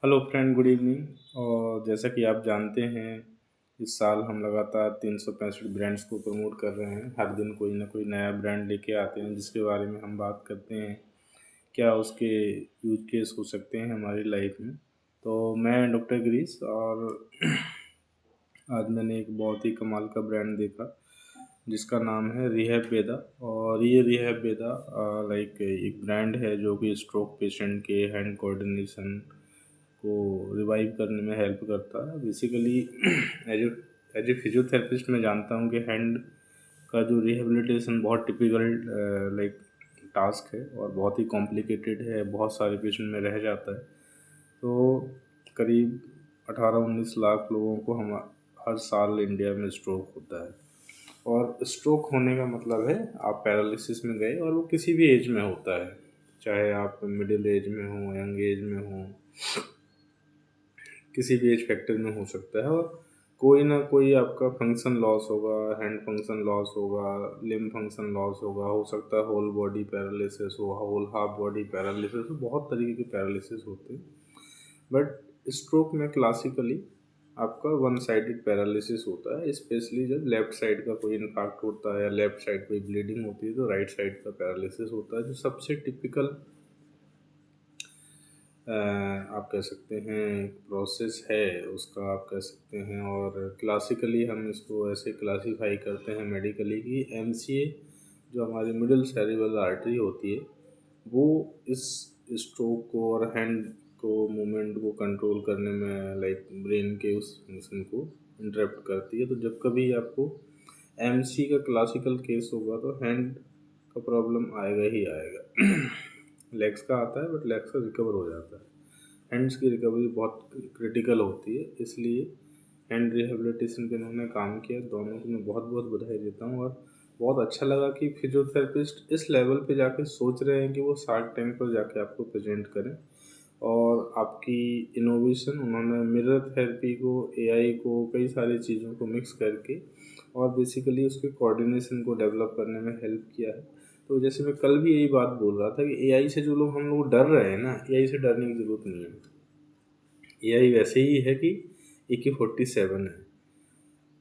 Hello friend, good evening. और जैसा कि आप जानते हैं, इस साल हम लगातार 365 ब्रांड्स को प्रमोट कर रहे हैं। हर दिन कोई ना कोई नया ब्रांड लेके आते हैं जिसके बारे में हम बात करते हैं, क्या उसके यूज केस हो सकते हैं हमारी लाइफ में। तो मैं डॉक्टर गिरीश, और आज मैंने एक बहुत ही कमाल का ब्रांड देखा जिसका नाम है रिहैब बेदा। और ये रिहैब बेदा लाइक एक ब्रांड है जो कि स्ट्रोक पेशेंट के हैंड कोऑर्डिनेशन को रिवाइव करने में हेल्प करता है। Basically as as a physiotherapist मैं जानता हूँ कि हैंड का जो रिहेबिलिटेशन बहुत टिपिकल लाइक टास्क है और बहुत ही कॉम्प्लिकेटेड है, बहुत सारे पेशेंट में रह जाता है। तो करीब 18-19 लाख लोगों को हम हर साल इंडिया में स्ट्रोक होता है। और स्ट्रोक होने का मतलब है आप पैरालिसिस में गए, और वो किसी भी एज में होता है, चाहे आप मिडिल एज में हो, यंग एज में हो, किसी भी एज फैक्टर में हो सकता है। और कोई ना कोई आपका फंक्शन लॉस होगा, हैंड फंक्शन लॉस होगा, लिम्ब फंक्शन लॉस होगा, हो सकता है होल बॉडी पैरालिसिस हो, होल हाफ बॉडी पैरालिसिस हो, बहुत तरीके के पैरालिसिस होते हैं। बट स्ट्रोक में क्लासिकली आपका वन साइडेड पैरालिसिस होता है, स्पेशली जब लेफ्ट साइड का कोई इन्फाक्ट होता है या लेफ्ट साइड कोई ब्लीडिंग होती है तो राइट साइड का पैरालिसिस होता है, जो सबसे टिपिकल आप कह सकते हैं एक प्रोसेस है उसका, आप कह सकते हैं। और क्लासिकली हम इसको ऐसे क्लासीफाई करते हैं मेडिकली कि एमसीए, जो हमारी मिडिल सेरेब्रल आर्टरी होती है, वो इस स्ट्रोक को और हैंड को मूवमेंट को कंट्रोल करने में लाइक ब्रेन के उस फंक्शन को इंटरप्ट करती है। तो जब कभी आपको एमसी का क्लासिकल केस होगा तो हैंड का प्रॉब्लम आएगा ही आएगा। लेग्स का आता है बट लेग्स का रिकवर हो जाता है। हैंड्स की रिकवरी बहुत क्रिटिकल होती है, इसलिए हैंड रिहेबिलिटेशन पे इन्होंने काम किया। दोनों को मैं बहुत बहुत बधाई देता हूँ। और बहुत अच्छा लगा कि फिजियोथेरेपिस्ट इस लेवल पे जाके सोच रहे हैं कि वो शार्क टैंक पर जाके आपको प्रेजेंट करें। और आपकी इनोवेशन, उन्होंने मिरर थेरेपी को, एआई को, कई सारी चीज़ों को मिक्स करके और बेसिकली उसके कोऑर्डिनेशन को डेवलप करने में हेल्प किया है। तो जैसे मैं कल भी यही बात बोल रहा था कि एआई से जो लोग हम लोग डर रहे हैं ना, एआई से डरने की ज़रूरत नहीं है। एआई वैसे ही है कि AK-47 है।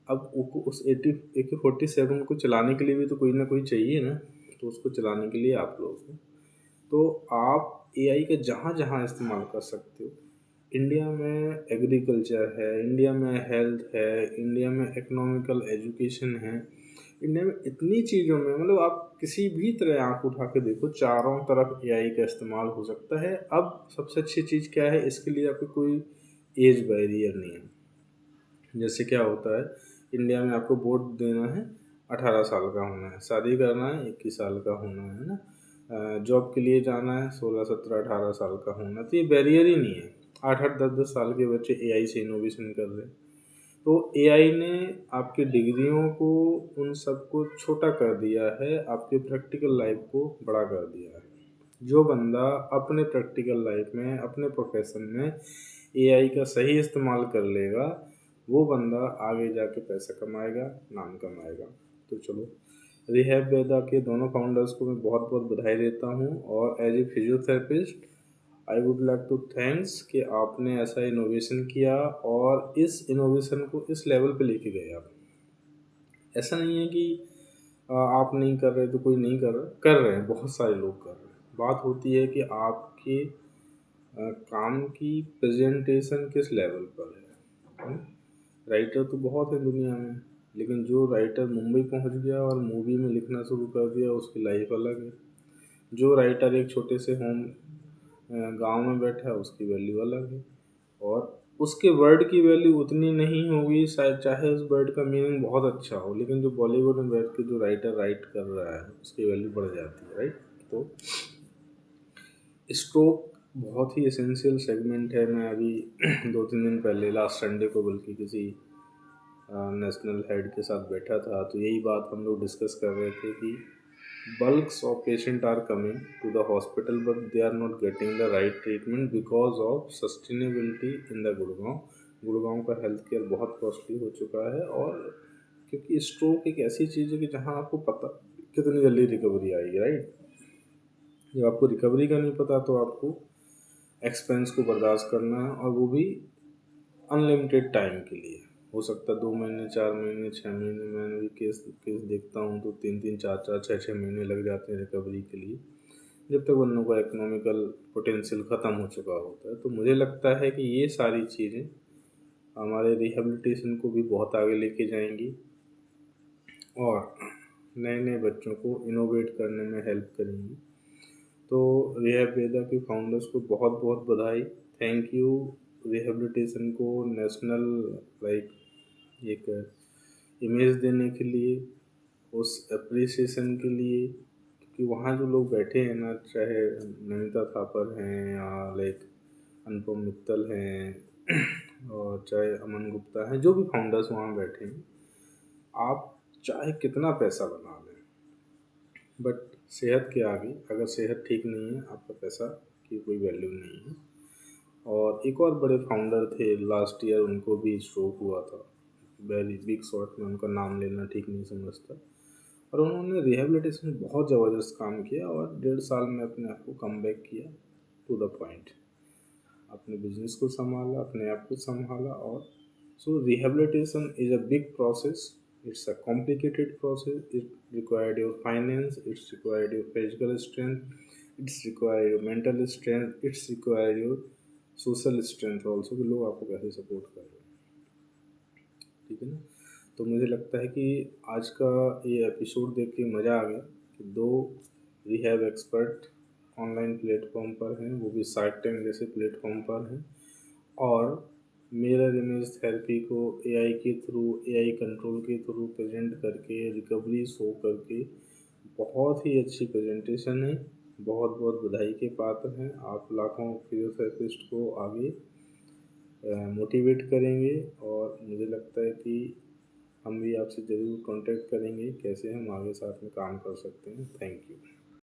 अब उस AK-47 को चलाने के लिए भी तो कोई ना कोई चाहिए ना, तो उसको चलाने के लिए आप लोग हो। तो आप एआई का जहाँ जहाँ इस्तेमाल कर सकते हो। इंडिया में एग्रीकल्चर है, इंडिया में हेल्थ है, इंडिया में इकोनॉमिकल एजुकेशन है, इंडिया में इतनी चीज़ों में, मतलब आप किसी भी तरह आंख उठा के देखो, चारों तरफ एआई का इस्तेमाल हो सकता है। अब सबसे अच्छी चीज़ क्या है, इसके लिए आपको कोई एज बैरियर नहीं है। जैसे क्या होता है, इंडिया में आपको वोट देना है 18 साल का होना है, शादी करना है 21 साल का होना है ना, जॉब के लिए जाना है 16, 17, 18 साल का होना। तो ये बैरियर ही नहीं है। 8-8, 10-10 साल के बच्चे एआई से इनोवेशन कर रहे हैं। तो एआई ने आपकी डिग्रियों को, उन सबको छोटा कर दिया है, आपके प्रैक्टिकल लाइफ को बड़ा कर दिया है। जो बंदा अपने प्रैक्टिकल लाइफ में, अपने प्रोफेशन में एआई का सही इस्तेमाल कर लेगा, वो बंदा आगे जाके पैसा कमाएगा, नाम कमाएगा। तो चलो, रिहैब वेदा के दोनों फाउंडर्स को मैं बहुत बहुत बधाई देता हूँ। और as a physiotherapist I would like to thanks कि आपने ऐसा इनोवेशन किया और इस इनोवेशन को इस लेवल पे लेके गए आप। ऐसा नहीं है कि आप नहीं कर रहे तो कोई नहीं कर रहे हैं, बहुत सारे लोग कर रहे हैं। बात होती है कि आपके काम की प्रेजेंटेशन किस लेवल पर है। राइटर तो बहुत है दुनिया में, लेकिन जो राइटर मुंबई पहुंच गया और मूवी में लिखना शुरू कर दिया, उसकी लाइफ अलग है। जो राइटर एक छोटे से होम गांव में बैठा है, उसकी वैल्यू अलग है। और उसके वर्ड की वैल्यू उतनी नहीं होगी शायद, चाहे उस वर्ड का मीनिंग बहुत अच्छा हो, लेकिन जो बॉलीवुड में बैठ के जो राइटर राइट कर रहा है उसकी वैल्यू बढ़ जाती है, राइट। तो स्ट्रोक बहुत ही एसेंशियल सेगमेंट है। मैं अभी 2-3 दिन पहले, लास्ट संडे को बल्कि, किसी नेशनल हेड के साथ बैठा था, तो यही बात हम लोग डिस्कस कर रहे थे कि bulks of patient are coming to the hospital but they are not getting the right treatment because of sustainability in the Gurgaon का हेल्थ केयर बहुत कॉस्टली हो चुका है। और क्योंकि स्ट्रोक एक ऐसी चीज़ है कि जहां आपको पता कितनी जल्दी रिकवरी आएगी, राइट। जब आपको रिकवरी का नहीं पता तो आपको एक्सपेंस को बर्दाश्त करना है, और वो भी अनलिमिटेड टाइम के लिए। हो सकता है 2 महीने, 4 महीने, 6 महीने। मैंने भी केस केस देखता हूँ तो 3-3, 4-4, 6-6 महीने लग जाते हैं रिकवरी के लिए, जब तक बंदों का इकोनॉमिकल पोटेंशियल ख़त्म हो चुका होता है। तो मुझे लगता है कि ये सारी चीज़ें हमारे रिहेबिलिटेशन को भी बहुत आगे लेके जाएंगी और नए नए बच्चों को इनोवेट करने में हेल्प करेंगी। तो रिहैब के फाउंडर्स को बहुत बहुत बधाई, थैंक यू रिहेबिलिटेशन को नेशनल लाइक एक इमेज देने के लिए, उस अप्रिसिएशन के लिए। कि वहाँ जो लोग बैठे हैं ना, चाहे नमिता थापर हैं या लाइक अनुपम मित्तल हैं और चाहे अमन गुप्ता हैं, जो भी फाउंडर्स वहाँ बैठे हैं, आप चाहे कितना पैसा बना लें, बट सेहत के आगे अगर सेहत ठीक नहीं है, आपका पैसा की कोई वैल्यू नहीं है। और एक और बड़े फाउंडर थे लास्ट ईयर, उनको भी स्ट्रोक हुआ था, वेरी बिग शॉट में उनका नाम लेना ठीक नहीं समझता, और उन्होंने रिहेबिलिटेशन में बहुत ज़बरदस्त काम किया और 1.5 साल में अपने आप को कम बैक किया टू द पॉइंट। अपने बिजनेस को संभाला, अपने आप को संभाला। और so rehabilitation is a big process, it's a complicated process, it required your finance, it's required your physical strength, it's required your mental strength, it's required your social strength also, कि लोग आपको कैसे सपोर्ट कर रहे हैं। ठीक है ना। तो मुझे लगता है कि आज का ये एपिसोड देख के मज़ा आ गया कि 2 रिहैब एक्सपर्ट ऑनलाइन प्लेटफॉर्म पर हैं, वो भी शार्क टैंक जैसे प्लेटफॉर्म पर हैं, और मिरर इमेज थेरेपी को एआई के थ्रू, एआई कंट्रोल के थ्रू प्रेजेंट करके, रिकवरी शो करके, बहुत ही अच्छी प्रेजेंटेशन है। बहुत बहुत बधाई के पात्र हैं। आप लाखों फिजियोथेरेपिस्ट को आगे मोटिवेट करेंगे, और मुझे लगता है कि हम भी आपसे ज़रूर कांटेक्ट करेंगे कैसे हम आगे साथ में काम कर सकते हैं। Thank you.